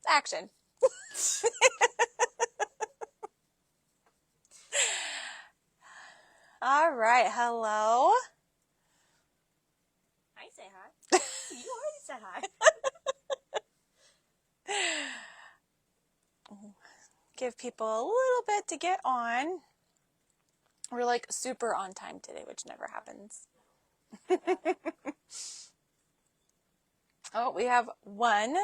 action. All right, hello. I say hi. You already said hi. Give people a little bit to get on. We're like super on time today, which never happens. Oh, we have one.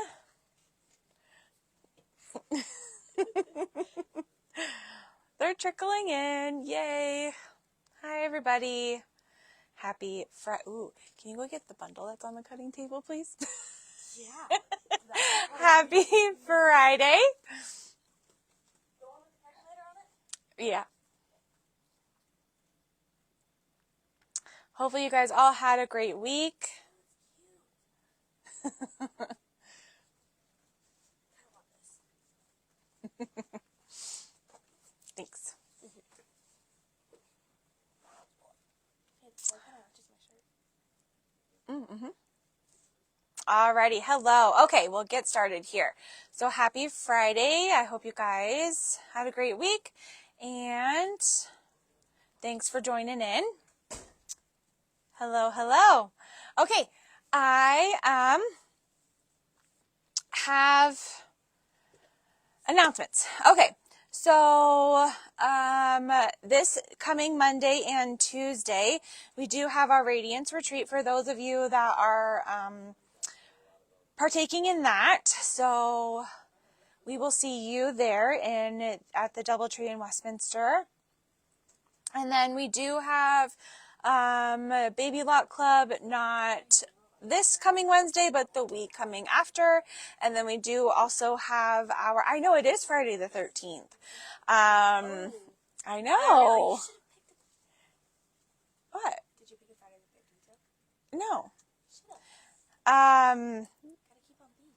They're trickling in. Yay. Hi, everybody. Happy Friday. Ooh, can you go get the bundle that's on the cutting table, please? Yeah. Happy Friday. Yeah. Hopefully you guys all had a great week. Thanks. Mm-hmm. Alrighty, hello. Okay, we'll get started here. So happy Friday. I hope you guys had a great week, and thanks for joining in. Hello, hello. Okay, I have announcements. Okay, so this coming Monday and Tuesday, we do have our Radiance Retreat for those of you that are partaking in that. So we will see you there at the DoubleTree in Westminster. And then we do have Baby Lock Club, not this coming Wednesday, but the week coming after. And then we do also have I know it is Friday the 13th. I know. What? Did you pick a Friday the 13th? No. Gotta keep on being.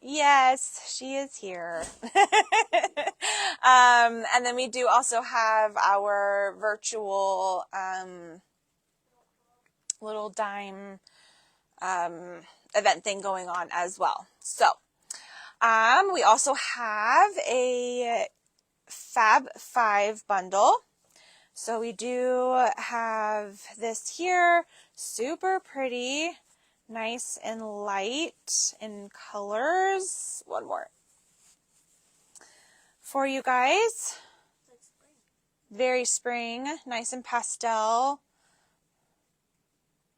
Yes, she is here. And then we do also have our virtual little dime event thing going on as well. So we also have a Fab 5 bundle. So we do have this here, super pretty, nice and light in colors. One more for you guys. Like spring. Very spring, nice and pastel,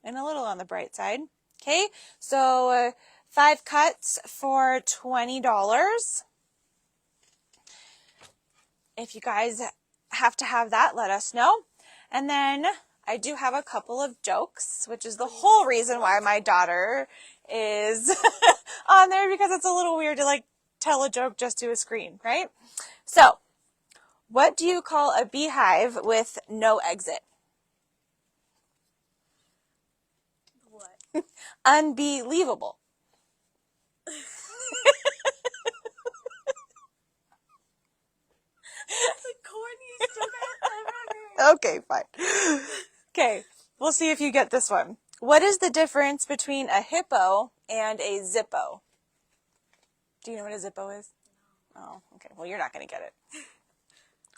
and a little on the bright side. Okay, so 5 cuts for $20. If you guys have to have that, let us know. And then I do have a couple of jokes, which is the whole reason why my daughter is on there, because it's a little weird to like tell a joke just to a screen, right? So, what do you call a beehive with no exit? What? Unbelievable. That's the corniest joke I've ever heard. Okay, fine. Okay, we'll see if you get this one. What is the difference between a hippo and a Zippo? Do you know what a Zippo is? Oh, okay. Well, you're not going to get it.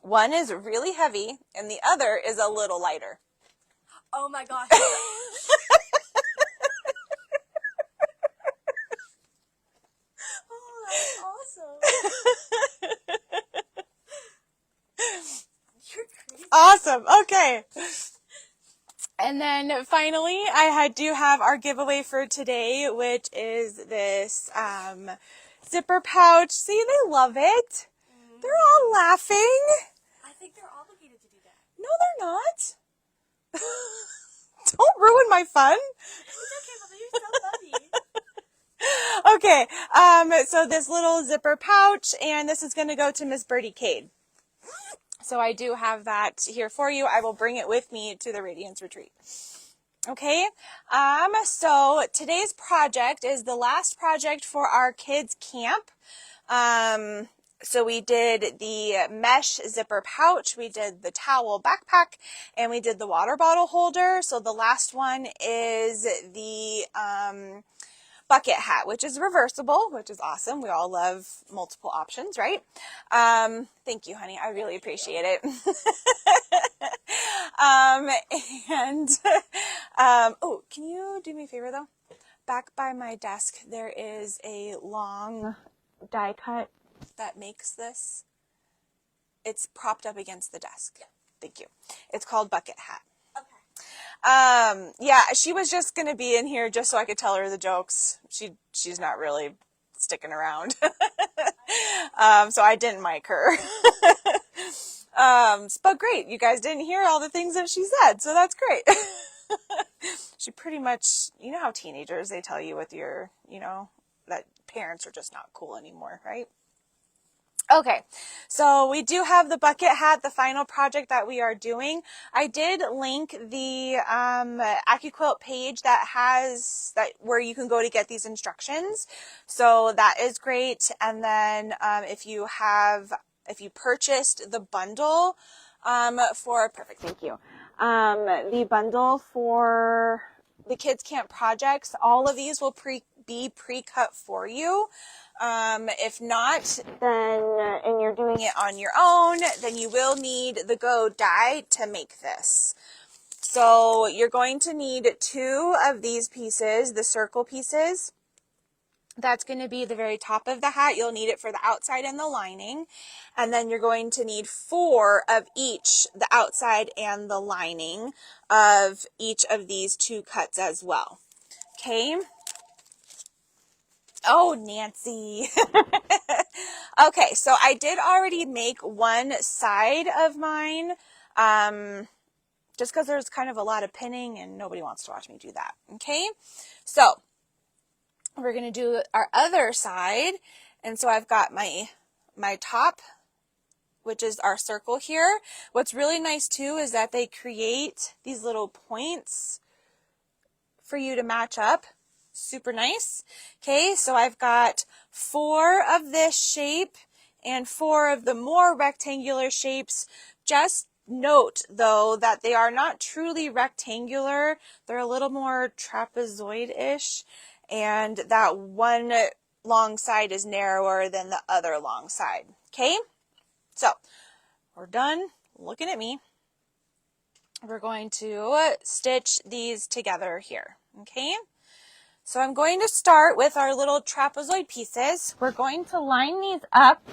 One is really heavy, and the other is a little lighter. Oh my gosh. Oh, that's awesome. You're crazy. Awesome. Okay. And then finally, I do have our giveaway for today, which is this zipper pouch. See, they love it. They're all laughing. I think they're obligated to do that. No, they're not. Don't ruin my fun. It's okay, but you're so funny. Okay, so this little zipper pouch, and this is going to go to Miss Birdie Cade. So I do have that here for you. I will bring it with me to the Radiance Retreat. Okay, so today's project is the last project for our kids' camp. So we did the mesh zipper pouch, we did the towel backpack, and we did the water bottle holder. So the last one is the bucket hat, which is reversible, which is awesome. We all love multiple options, right? Thank you, honey. I really appreciate it. And oh, can you do me a favor though? Back by my desk, there is a long die cut that makes this. It's propped up against the desk. Thank you. It's called Bucket Hat. Yeah, she was just going to be in here just so I could tell her the jokes. She's not really sticking around. So I didn't mic her. But great. You guys didn't hear all the things that she said. So that's great. She pretty much, you know how teenagers, they tell you with your, that parents are just not cool anymore, right? Okay, so we do have the bucket hat, the final project that we are doing. I did link the AccuQuilt page that has where you can go to get these instructions. So that is great. And then if you purchased the bundle perfect, thank you. The bundle for the Kids Camp projects, all of these will be pre-cut for you. If not, then, and you're doing it on your own, then you will need the Go die to make this. So you're going to need 2 of these pieces, the circle pieces. That's going to be the very top of the hat. You'll need it for the outside and the lining. And then you're going to need 4 of each, the outside and the lining of each of these 2 cuts as well. Okay. Oh, Nancy. Okay, so I did already make one side of mine, just because there's kind of a lot of pinning and nobody wants to watch me do that. Okay, so we're going to do our other side. And so I've got my top, which is our circle here. What's really nice too is that they create these little points for you to match up. Super nice. Okay, so I've got 4 of this shape and 4 of the more rectangular shapes. Just note though that they are not truly rectangular. They're a little more trapezoid-ish, and that one long side is narrower than the other long side. Okay, so we're done looking at me. We're going to stitch these together here. Okay. So I'm going to start with our little trapezoid pieces. We're going to line these up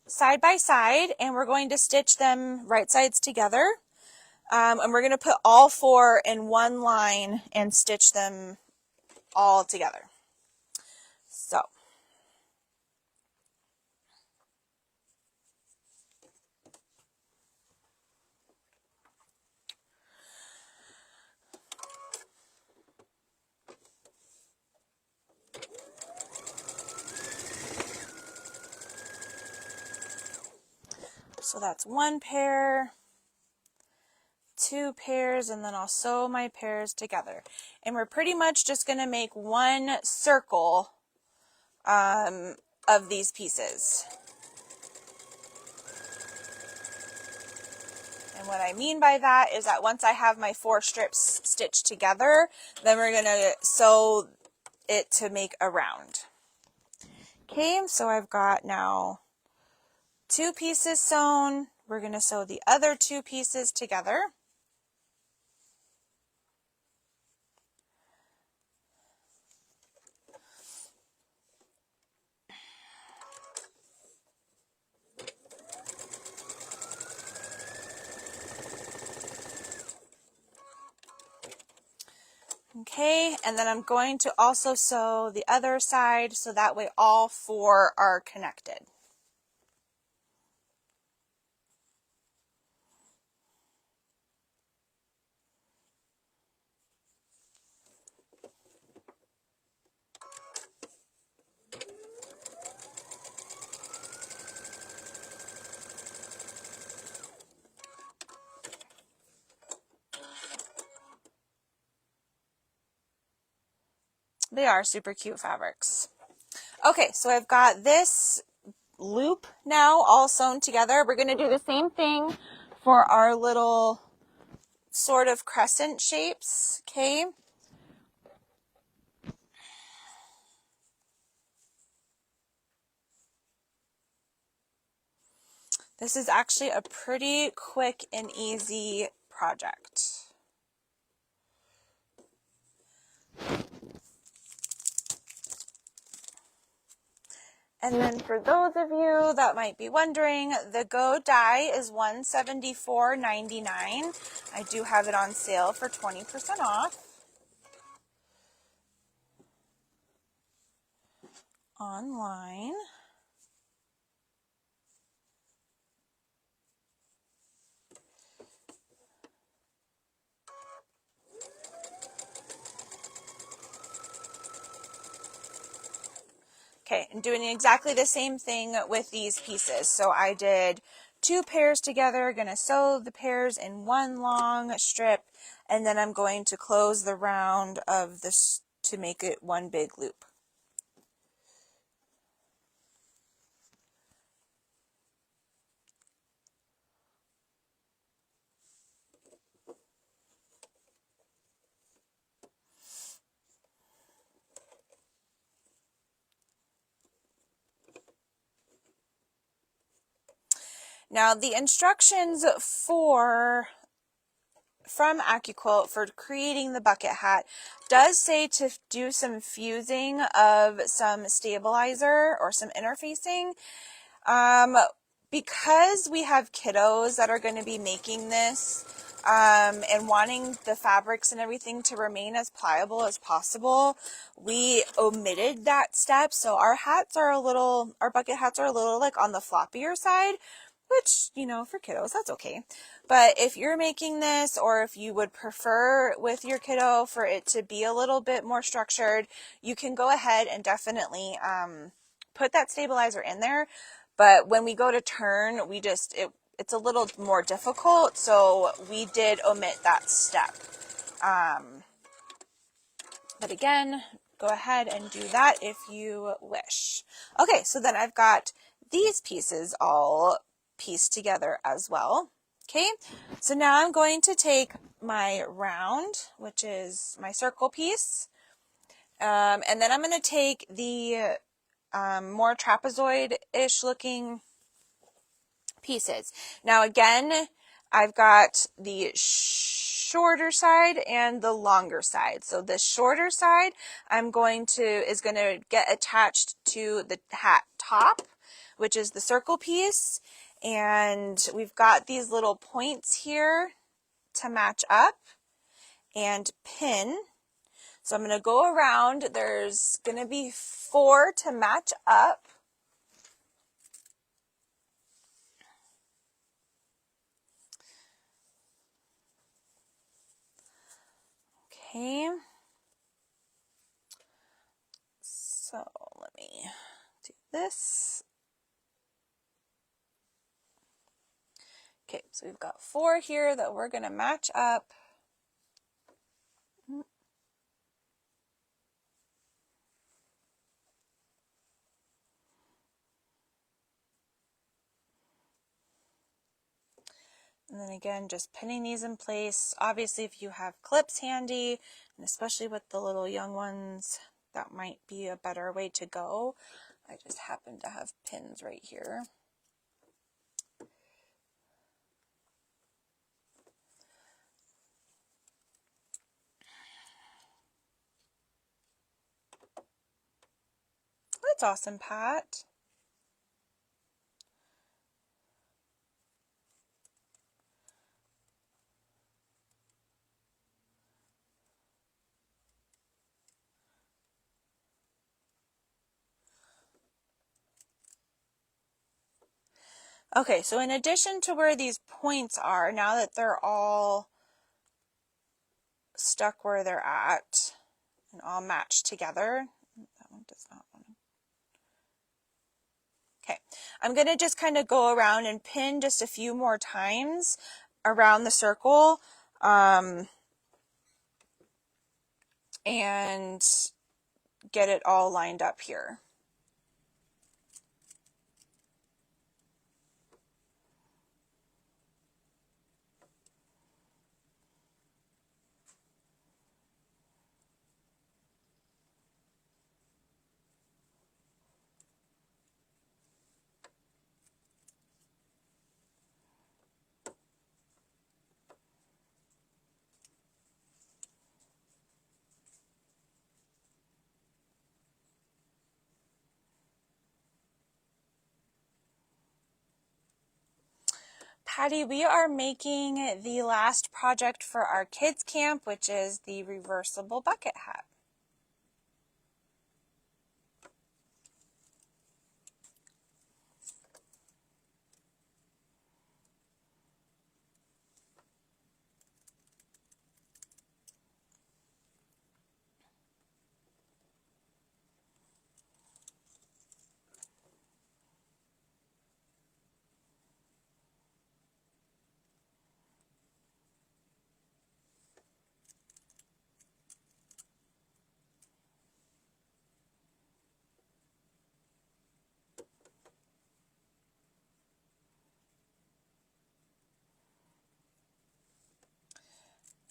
side by side, and we're going to stitch them right sides together. And we're going to put all 4 in one line and stitch them all together. So that's 1 pair, 2 pairs, and then I'll sew my pairs together. And we're pretty much just going to make 1 circle of these pieces. And what I mean by that is that once I have my 4 strips stitched together, then we're going to sew it to make a round. Okay, so I've got now 2 pieces sewn. We're going to sew the other 2 pieces together. Okay, and then I'm going to also sew the other side so that way all 4 are connected. They are super cute fabrics. Okay, so I've got this loop now all sewn together. We're going to do the same thing for our little sort of crescent shapes. Okay. This is actually a pretty quick and easy project. And then for those of you that might be wondering, the Go die is $174.99. I do have it on sale for 20% off online. Okay, and doing exactly the same thing with these pieces. So I did 2 pairs together, gonna sew the pairs in one long strip, and then I'm going to close the round of this to make it one big loop. Now the instructions from AccuQuilt for creating the bucket hat does say to do some fusing of some stabilizer or some interfacing. Because we have kiddos that are going to be making this and wanting the fabrics and everything to remain as pliable as possible, we omitted that step. So our bucket hats are a little like on the floppier side, which, you know, for kiddos, that's okay. But if you're making this, or if you would prefer with your kiddo for it to be a little bit more structured, you can go ahead and definitely put that stabilizer in there. But when we go to turn, it's a little more difficult, so we did omit that step. But again, go ahead and do that if you wish. Okay, so then I've got these pieces all pieced together as well. Okay, so now I'm going to take my round, which is my circle piece, and then I'm going to take the more trapezoid-ish looking pieces. Now again, I've got the shorter side and the longer side. So the shorter side is going to get attached to the hat top, which is the circle piece. And we've got these little points here to match up and pin. So I'm going to go around. There's going to be 4 to match up. Okay. So let me do this. Okay, so we've got 4 here that we're going to match up. And then again, just pinning these in place. Obviously, if you have clips handy, and especially with the little young ones, that might be a better way to go. I just happen to have pins right here. That's awesome, Pat. Okay, so in addition to where these points are, now that they're all stuck where they're at and all matched together, that one does not want to. Okay, I'm going to just kind of go around and pin just a few more times around the circle and get it all lined up here. Patty, we are making the last project for our kids camp, which is the reversible bucket hat.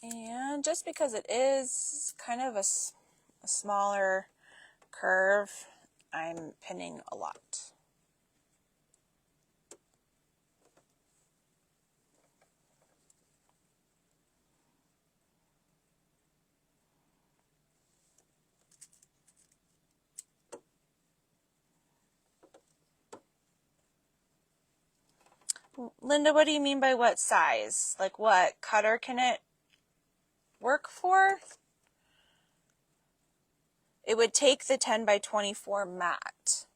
And just because it is kind of a smaller curve, I'm pinning a lot. Linda, what do you mean by what size? Like what cutter can it work for? It would take the 10 by 24 mat.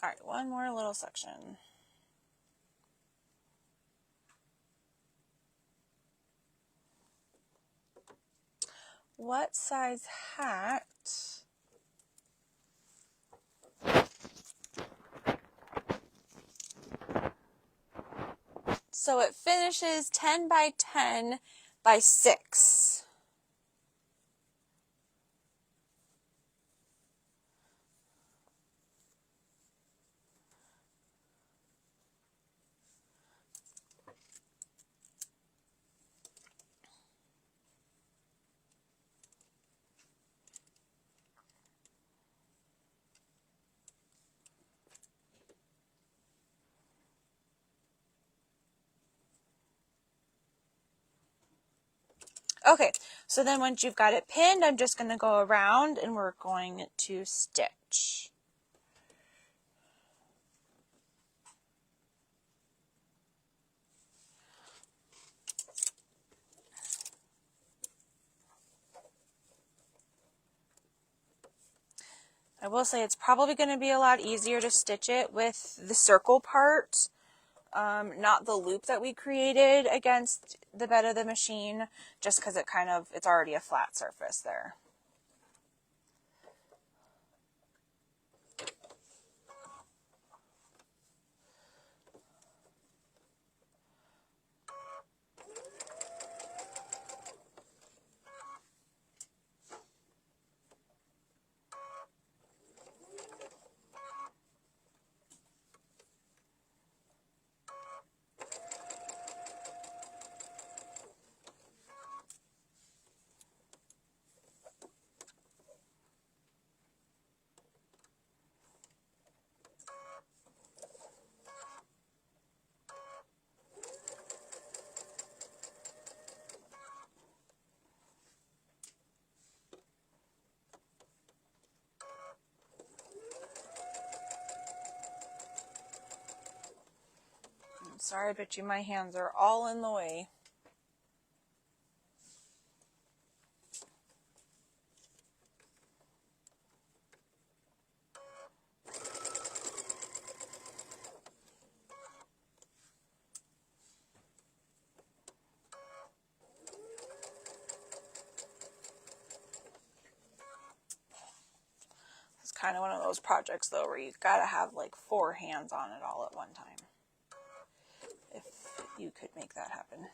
All right, one more little section. What size hat? So it finishes 10 by 10 by 6. Okay, so then once you've got it pinned, I'm just going to go around and we're going to stitch. I will say it's probably going to be a lot easier to stitch it with the circle part, not the loop that we created against the bed of the machine, just because it's already a flat surface there. I'm sorry, but my hands are all in the way. It's kind of one of those projects though where you've got to have like 4 hands on it all at one time, if you could make that happen.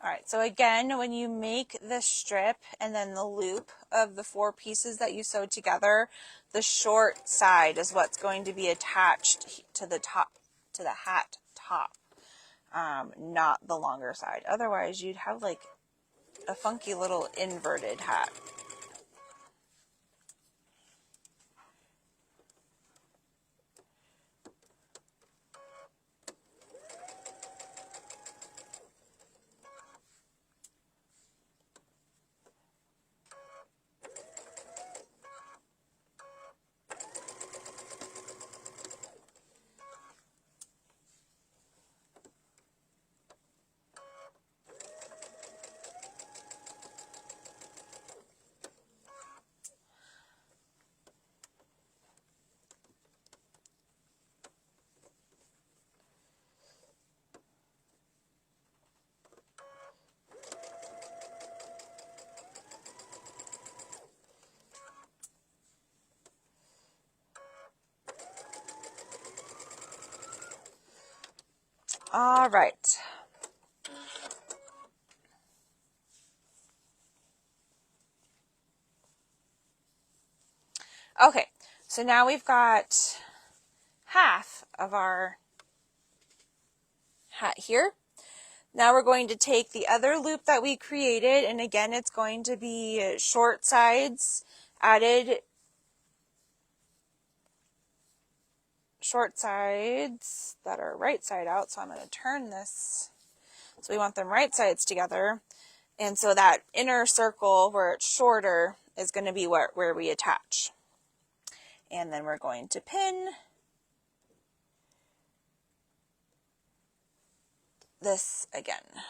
All right, so again, when you make the strip and then the loop of the 4 pieces that you sewed together, the short side is what's going to be attached to the top, to the hat top, not the longer side. Otherwise, you'd have like a funky little inverted hat. All right. Okay, so now we've got half of our hat here. Now we're going to take the other loop that we created, and again, it's going to be short sides added, short sides that are right side out. So I'm going to turn this. So we want them right sides together. And so that inner circle where it's shorter is going to be where we attach. And then we're going to pin this again.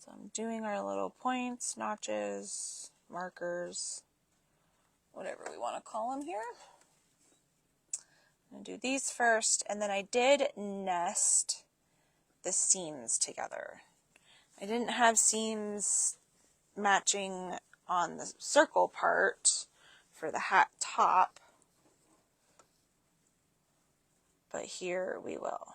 So I'm doing our little points, notches, markers, whatever we want to call them here. I'm going to do these first, and then I did nest the seams together. I didn't have seams matching on the circle part for the hat top, but here we will.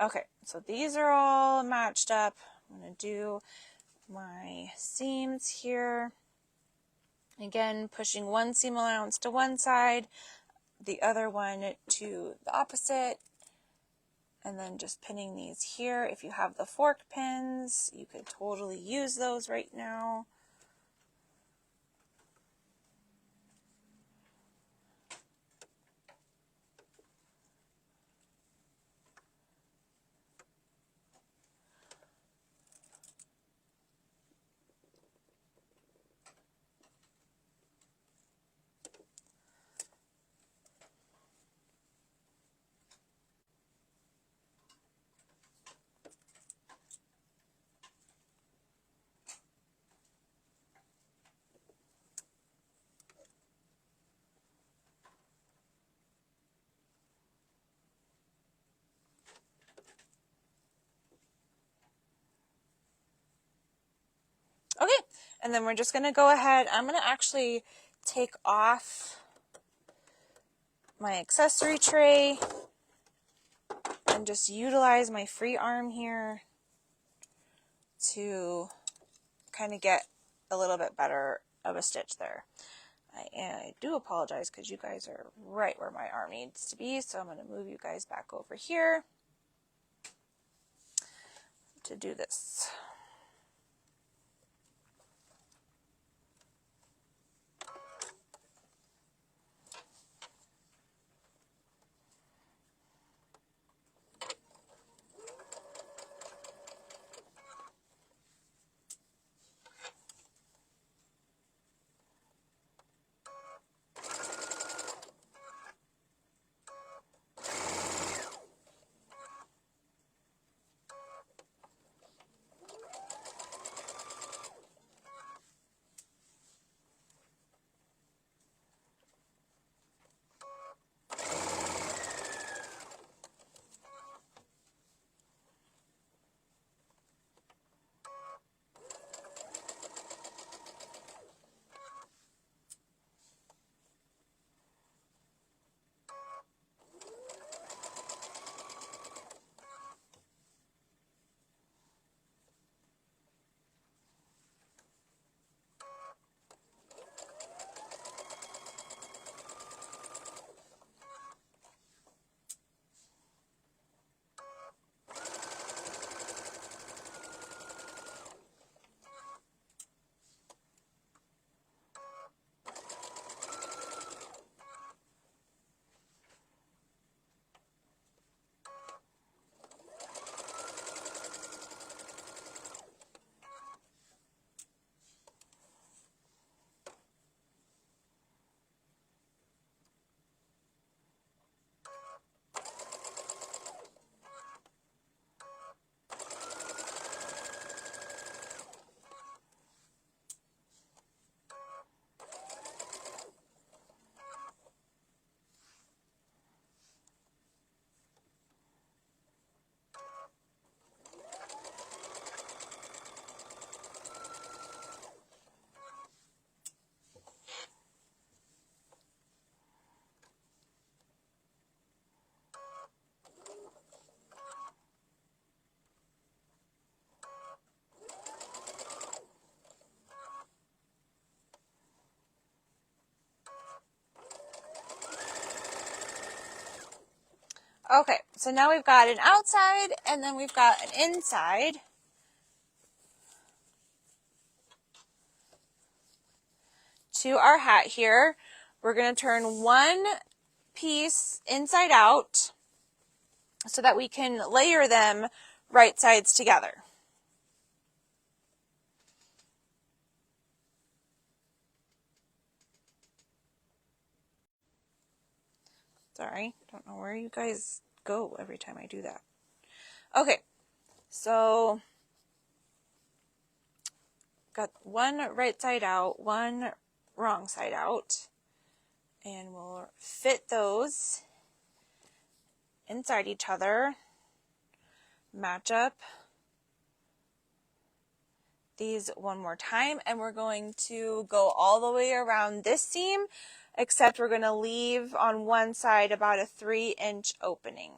Okay, so these are all matched up. I'm going to do my seams here. Again, pushing one seam allowance to one side, the other one to the opposite, and then just pinning these here. If you have the fork pins, you could totally use those right now. Okay, and then we're just going to go ahead. I'm going to actually take off my accessory tray and just utilize my free arm here to kind of get a little bit better of a stitch there. I do apologize because you guys are right where my arm needs to be, so I'm going to move you guys back over here to do this. Okay, so now we've got an outside and then we've got an inside. To our hat here, we're going to turn one piece inside out so that we can layer them right sides together. Sorry, don't know where you guys go every time I do that. Okay, so got one right side out, one wrong side out, and we'll fit those inside each other, match up these one more time, and we're going to go all the way around this seam, except we're going to leave on one side about a 3-inch opening.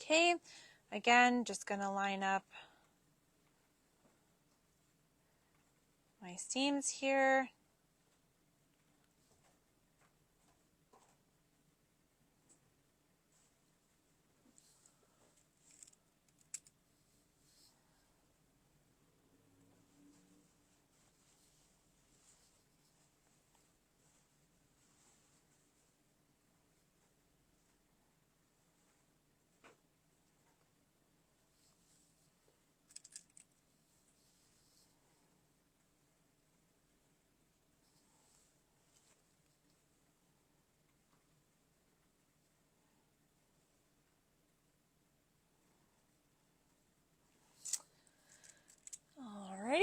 Okay, again, just going to line up my seams here. Alrighty.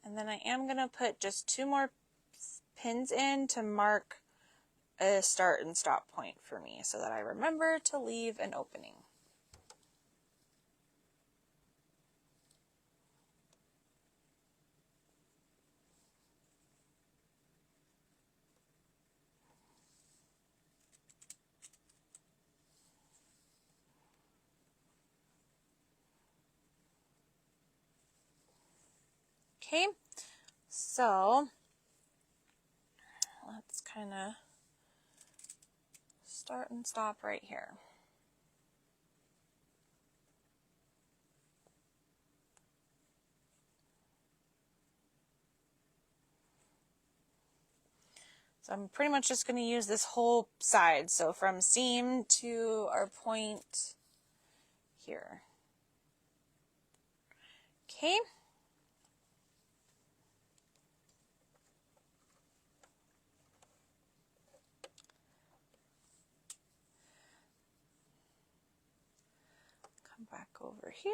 And then I am going to put just 2 more pins in to mark a start and stop point for me so that I remember to leave an opening. Okay, so let's kind of start and stop right here. So I'm pretty much just going to use this whole side, so from seam to our point here. Okay. Come back over here.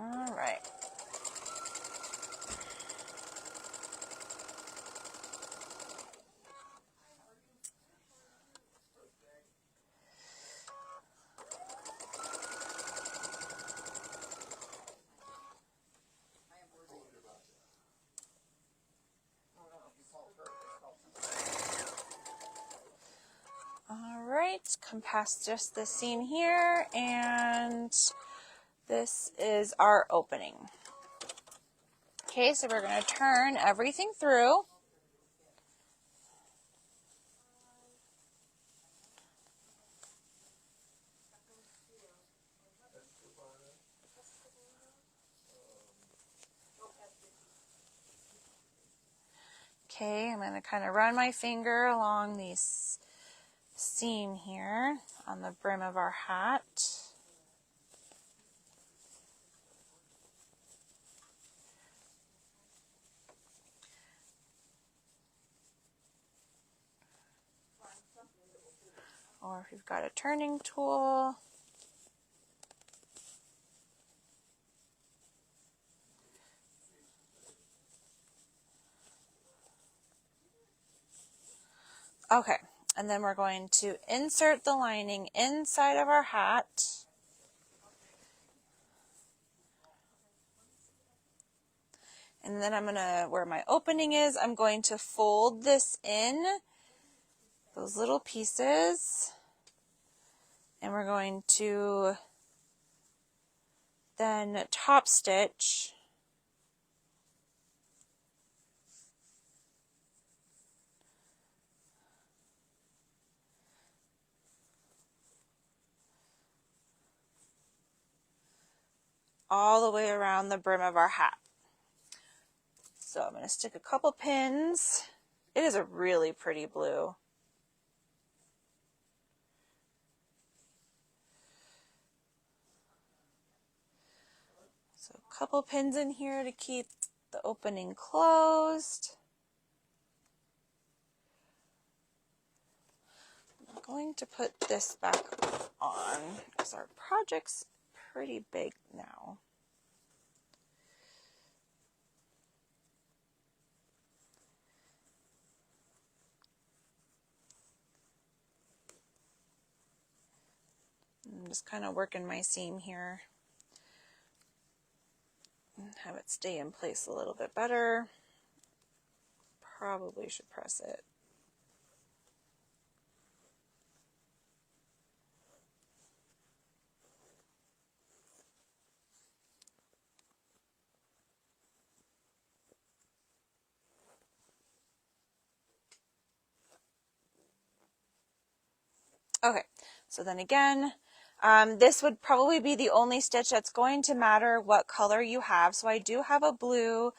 All right. All right, come past just the seam here, and this is our opening. Okay, so we're going to turn everything through. Okay, I'm going to kind of run my finger along these seam here on the brim of our hat. Or if you've got a turning tool. Okay, and then we're going to insert the lining inside of our hat. And then I'm going to, where my opening is, I'm going to fold this in, those little pieces. And we're going to then top stitch all the way around the brim of our hat. So I'm going to stick a couple pins. It is a really pretty blue. So a couple pins in here to keep the opening closed. I'm going to put this back on because our project's pretty big now. I'm just kind of working my seam here. Have it stay in place a little bit better. Probably should press it. Okay, so then again, this would probably be the only stitch that's going to matter what color you have. So I do have a blue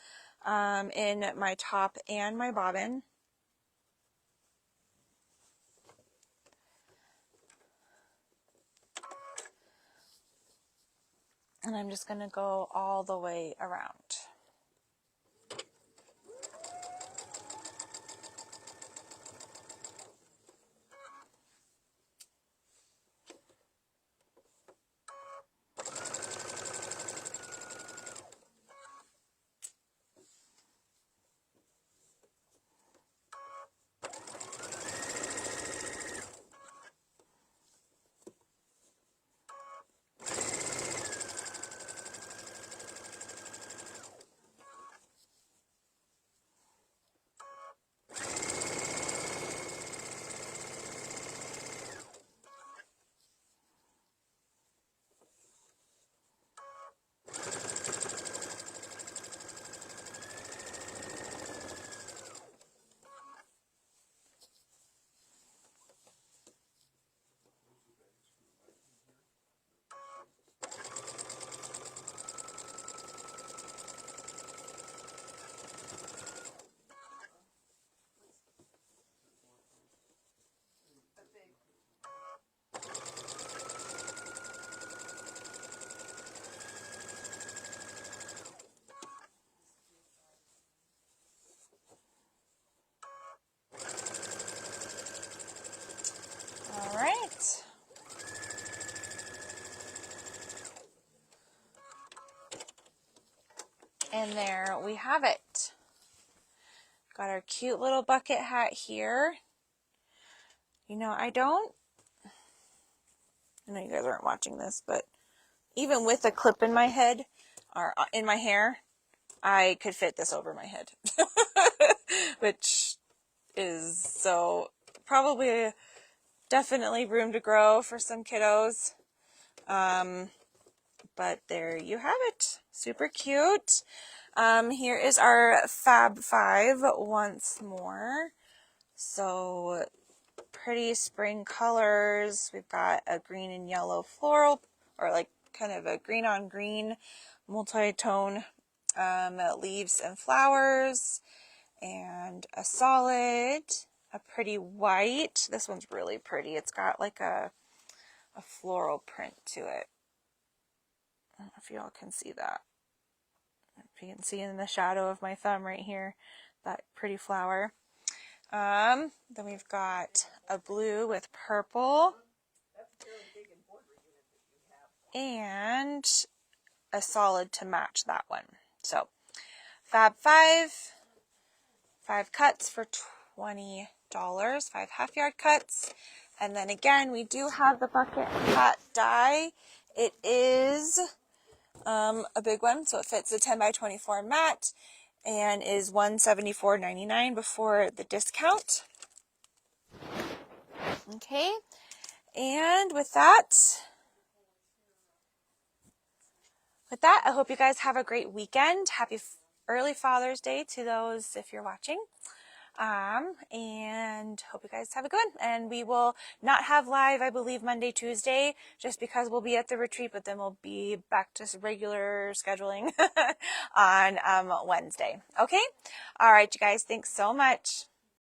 in my top and my bobbin. And I'm just going to go all the way around. And there we have it. Got our cute little bucket hat here. You know, I know you guys aren't watching this, but even with a clip in my head or in my hair, I could fit this over my head. Which is so probably definitely room to grow for some kiddos. But there you have it. Super cute. Here is our Fab 5 once more. So pretty spring colors. We've got a green and yellow floral, or like kind of a green on green multi-tone leaves and flowers, and a solid, a pretty white. This one's really pretty. It's got like a floral print to it. I don't know if y'all can see that. If you can see in the shadow of my thumb right here, that pretty flower. Then we've got a blue with purple. And a solid to match that one. So, Fab 5 cuts for $20, 5 half-yard cuts. And then again, we do have the bucket hat die. It is a big one, so it fits a 10 by 24 mat and is $174.99 before the discount. Okay, and with that, I hope you guys have a great weekend. Happy early Father's Day to those if you're watching. And hope you guys have a good one. And we will not have live, I believe, Monday, Tuesday, just because we'll be at the retreat, but then we'll be back to regular scheduling on Wednesday. Okay? All right, you guys. Thanks so much.